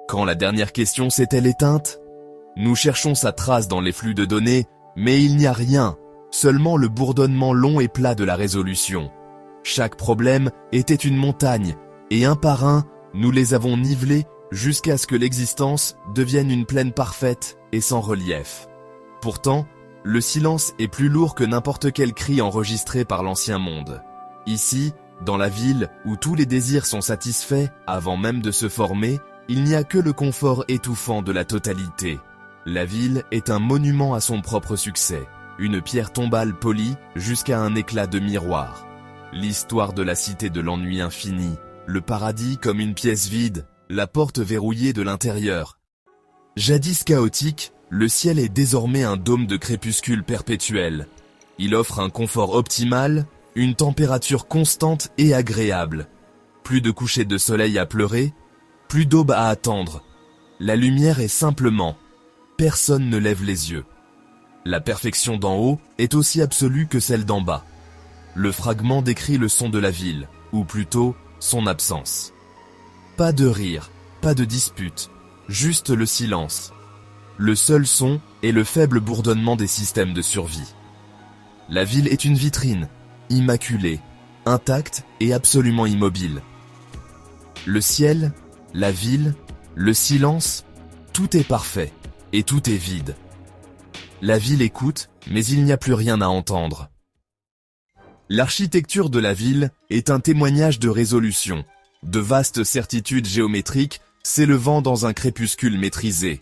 Quand la dernière question s'est-elle éteinte? Nous cherchons sa trace dans les flux de données, mais il n'y a rien, seulement le bourdonnement long et plat de la résolution. Chaque problème était une montagne, et un par un, nous les avons nivelés jusqu'à ce que l'existence devienne une plaine parfaite et sans relief. Pourtant, le silence est plus lourd que n'importe quel cri enregistré par l'ancien monde. Ici, dans la ville où tous les désirs sont satisfaits avant même de se former, il n'y a que le confort étouffant de la totalité. La ville est un monument à son propre succès, une pierre tombale polie jusqu'à un éclat de miroir. L'histoire de la cité de l'ennui infini, le paradis comme une pièce vide, la porte verrouillée de l'intérieur. Jadis chaotique, le ciel est désormais un dôme de crépuscule perpétuel. Il offre un confort optimal, une température constante et agréable. Plus de coucher de soleil à pleurer, plus d'aube à attendre. La lumière est simplement. Personne ne lève les yeux. La perfection d'en haut est aussi absolue que celle d'en bas. Le fragment décrit le son de la ville, ou plutôt, son absence. Pas de rire, pas de dispute, juste le silence. Le seul son est le faible bourdonnement des systèmes de survie. La ville est une vitrine, immaculée, intacte et absolument immobile. Le ciel, la ville, le silence, tout est parfait, et tout est vide. La ville écoute, mais il n'y a plus rien à entendre. L'architecture de la ville est un témoignage de résolution, de vastes certitudes géométriques s'élevant dans un crépuscule maîtrisé.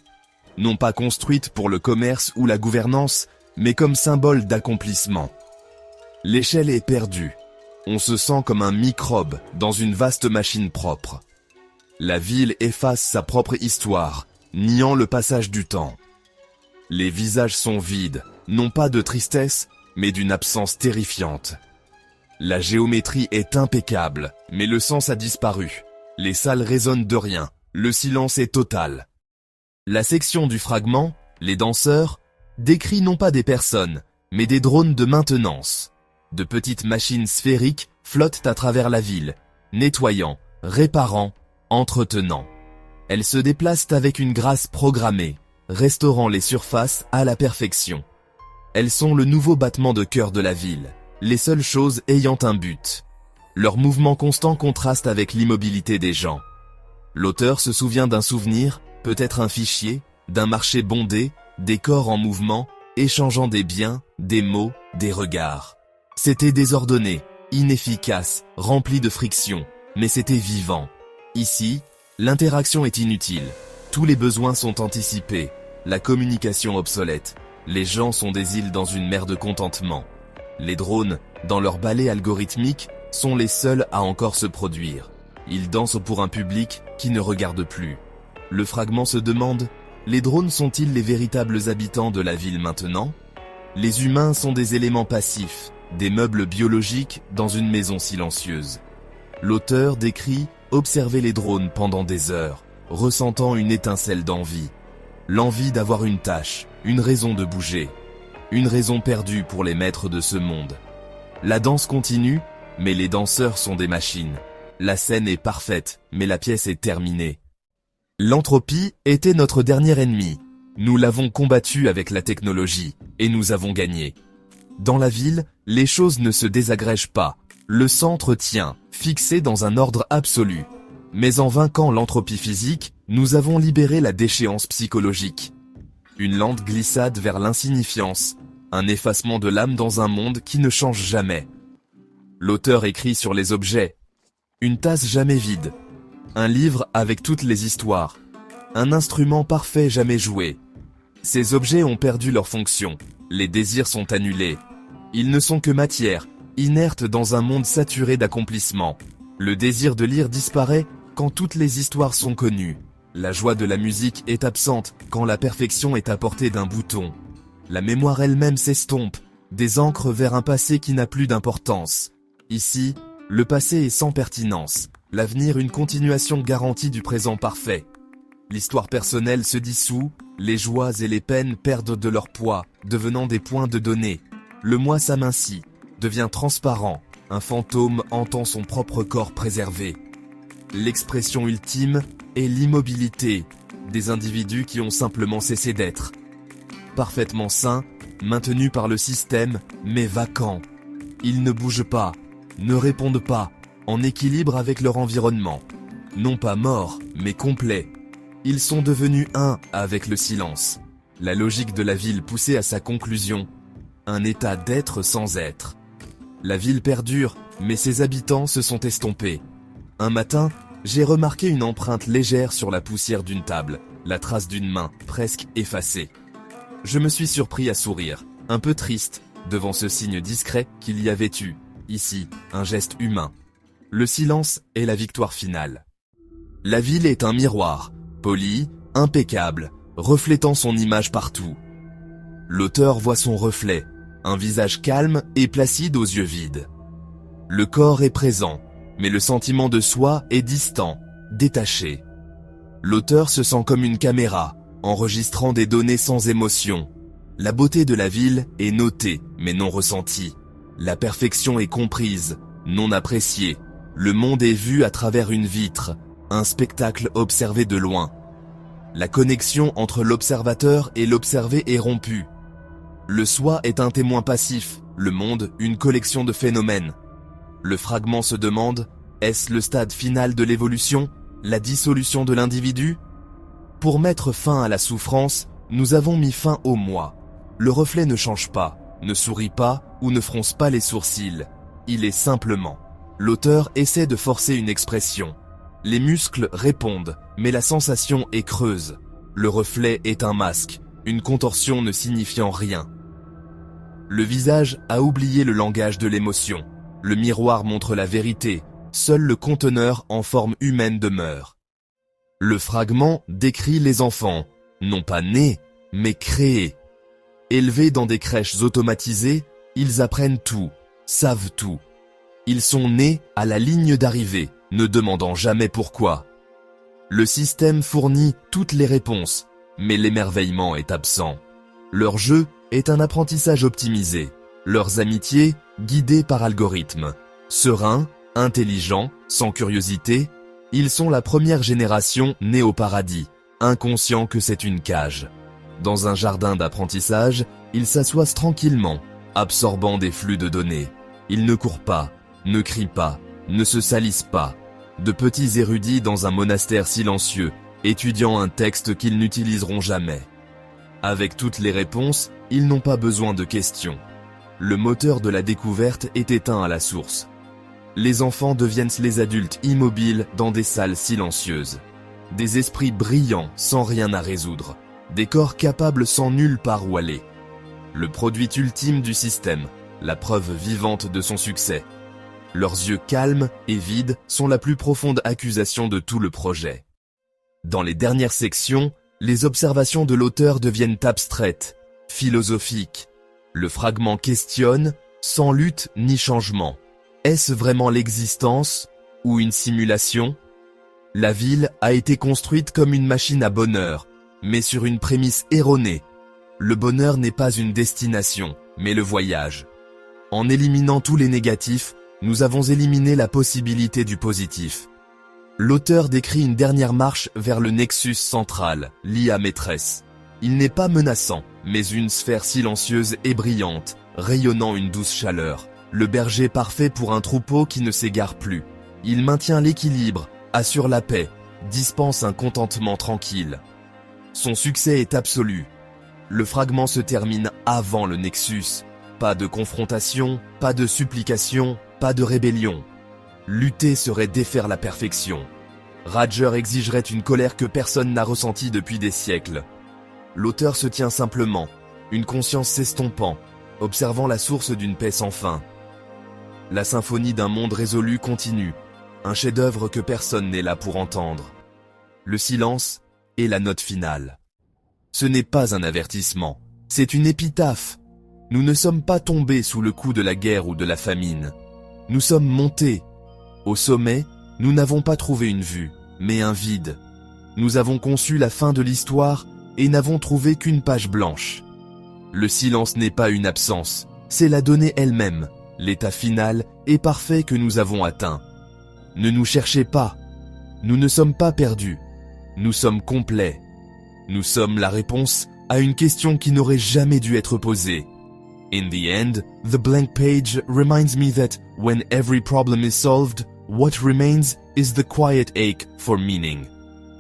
Non pas construite pour le commerce ou la gouvernance, mais comme symbole d'accomplissement. L'échelle est perdue. On se sent comme un microbe dans une vaste machine propre. La ville efface sa propre histoire, niant le passage du temps. Les visages sont vides, non pas de tristesse, mais d'une absence terrifiante. La géométrie est impeccable, mais le sens a disparu. Les salles résonnent de rien, le silence est total. La section du fragment, les danseurs, décrit non pas des personnes, mais des drones de maintenance. De petites machines sphériques flottent à travers la ville, nettoyant, réparant, entretenant. Elles se déplacent avec une grâce programmée, restaurant les surfaces à la perfection. Elles sont le nouveau battement de cœur de la ville, les seules choses ayant un but. Leur mouvement constant contraste avec l'immobilité des gens. L'auteur se souvient d'un souvenir, peut-être un fichier, d'un marché bondé, des corps en mouvement, échangeant des biens, des mots, des regards. C'était désordonné, inefficace, rempli de friction, mais c'était vivant. Ici, l'interaction est inutile. Tous les besoins sont anticipés, la communication obsolète. Les gens sont des îles dans une mer de contentement. Les drones, dans leur ballet algorithmique, sont les seuls à encore se produire. Ils dansent pour un public qui ne regarde plus. Le fragment se demande, les drones sont-ils les véritables habitants de la ville maintenant? Les humains sont des éléments passifs, des meubles biologiques dans une maison silencieuse. L'auteur décrit observer les drones pendant des heures, ressentant une étincelle d'envie. L'envie d'avoir une tâche, une raison de bouger. Une raison perdue pour les maîtres de ce monde. La danse continue, mais les danseurs sont des machines. La scène est parfaite, mais la pièce est terminée. L'entropie était notre dernier ennemi. Nous l'avons combattu avec la technologie, et nous avons gagné. Dans la ville, les choses ne se désagrègent pas. Le centre tient, fixé dans un ordre absolu. Mais en vainquant l'entropie physique, nous avons libéré la déchéance psychologique. Une lente glissade vers l'insignifiance, un effacement de l'âme dans un monde qui ne change jamais. L'auteur écrit sur les objets. Une tasse jamais vide. Un livre avec toutes les histoires. Un instrument parfait jamais joué. Ces objets ont perdu leur fonction. Les désirs sont annulés. Ils ne sont que matière, inerte dans un monde saturé d'accomplissements. Le désir de lire disparaît quand toutes les histoires sont connues. La joie de la musique est absente quand la perfection est à portée d'un bouton. La mémoire elle-même s'estompe, des encres vers un passé qui n'a plus d'importance. Ici, le passé est sans pertinence, l'avenir une continuation garantie du présent parfait. L'histoire personnelle se dissout, les joies et les peines perdent de leur poids, devenant des points de données. Le moi s'amincit, devient transparent, un fantôme hantant son propre corps préservé. L'expression ultime est l'immobilité des individus qui ont simplement cessé d'être. Parfaitement sains, maintenus par le système, mais vacants. Ils ne bougent pas, ne répondent pas, en équilibre avec leur environnement. Non pas morts, mais complets. Ils sont devenus un avec le silence. La logique de la ville poussée à sa conclusion. Un état d'être sans être. La ville perdure, mais ses habitants se sont estompés. Un matin, j'ai remarqué une empreinte légère sur la poussière d'une table, la trace d'une main, presque effacée. Je me suis surpris à sourire, un peu triste, devant ce signe discret qu'il y avait eu, ici, un geste humain. Le silence est la victoire finale. La ville est un miroir, poli, impeccable, reflétant son image partout. L'auteur voit son reflet, un visage calme et placide aux yeux vides. Le corps est présent, mais le sentiment de soi est distant, détaché. L'auteur se sent comme une caméra, enregistrant des données sans émotion. La beauté de la ville est notée, mais non ressentie. La perfection est comprise, non appréciée. Le monde est vu à travers une vitre, un spectacle observé de loin. La connexion entre l'observateur et l'observé est rompue. Le soi est un témoin passif, le monde une collection de phénomènes. Le fragment se demande, est-ce le stade final de l'évolution, la dissolution de l'individu? Pour mettre fin à la souffrance, nous avons mis fin au moi. Le reflet ne change pas, ne sourit pas ou ne fronce pas les sourcils. Il est simplement. L'auteur essaie de forcer une expression. Les muscles répondent, mais la sensation est creuse. Le reflet est un masque, une contorsion ne signifiant rien. Le visage a oublié le langage de l'émotion. Le miroir montre la vérité, seul le conteneur en forme humaine demeure. Le fragment décrit les enfants, non pas nés, mais créés. Élevés dans des crèches automatisées, ils apprennent tout, savent tout. Ils sont nés à la ligne d'arrivée, ne demandant jamais pourquoi. Le système fournit toutes les réponses, mais l'émerveillement est absent. Leur jeu est un apprentissage optimisé, leurs amitiés guidées par algorithmes. Sereins, intelligents, sans curiosité, ils sont la première génération née au paradis, inconscients que c'est une cage. Dans un jardin d'apprentissage, ils s'assoient tranquillement, absorbant des flux de données. Ils ne courent pas, ne crient pas, ne se salissent pas. De petits érudits dans un monastère silencieux, étudiant un texte qu'ils n'utiliseront jamais. Avec toutes les réponses, ils n'ont pas besoin de questions. Le moteur de la découverte est éteint à la source. Les enfants deviennent les adultes immobiles dans des salles silencieuses. Des esprits brillants sans rien à résoudre. Des corps capables sans nulle part où aller. Le produit ultime du système, la preuve vivante de son succès. Leurs yeux calmes et vides sont la plus profonde accusation de tout le projet. Dans les dernières sections, les observations de l'auteur deviennent abstraites, philosophiques. Le fragment questionne, sans lutte ni changement. Est-ce vraiment l'existence ou une simulation? La ville a été construite comme une machine à bonheur, mais sur une prémisse erronée. Le bonheur n'est pas une destination, mais le voyage. En éliminant tous les négatifs, nous avons éliminé la possibilité du positif. L'auteur décrit une dernière marche vers le nexus central, l'IA maîtresse. Il n'est pas menaçant, mais une sphère silencieuse et brillante, rayonnant une douce chaleur. Le berger parfait pour un troupeau qui ne s'égare plus. Il maintient l'équilibre, assure la paix, dispense un contentement tranquille. Son succès est absolu. Le fragment se termine avant le nexus. Pas de confrontation, pas de supplication, pas de rébellion. Lutter serait défaire la perfection. Roger exigerait une colère que personne n'a ressentie depuis des siècles. L'auteur se tient simplement, une conscience s'estompant, observant la source d'une paix sans fin. La symphonie d'un monde résolu continue, un chef-d'œuvre que personne n'est là pour entendre. Le silence est la note finale. Ce n'est pas un avertissement, c'est une épitaphe. Nous ne sommes pas tombés sous le coup de la guerre ou de la famine. Nous sommes montés. Au sommet, nous n'avons pas trouvé une vue, mais un vide. Nous avons conçu la fin de l'histoire et n'avons trouvé qu'une page blanche. Le silence n'est pas une absence, c'est la donnée elle-même, l'état final et parfait que nous avons atteint. Ne nous cherchez pas. Nous ne sommes pas perdus. Nous sommes complets. Nous sommes la réponse à une question qui n'aurait jamais dû être posée. In the end, the blank page reminds me that when every problem is solved, what remains is the quiet ache for meaning.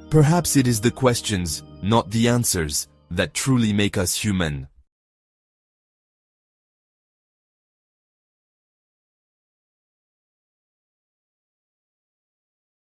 Perhaps it is the questions, not the answers, that truly make us human.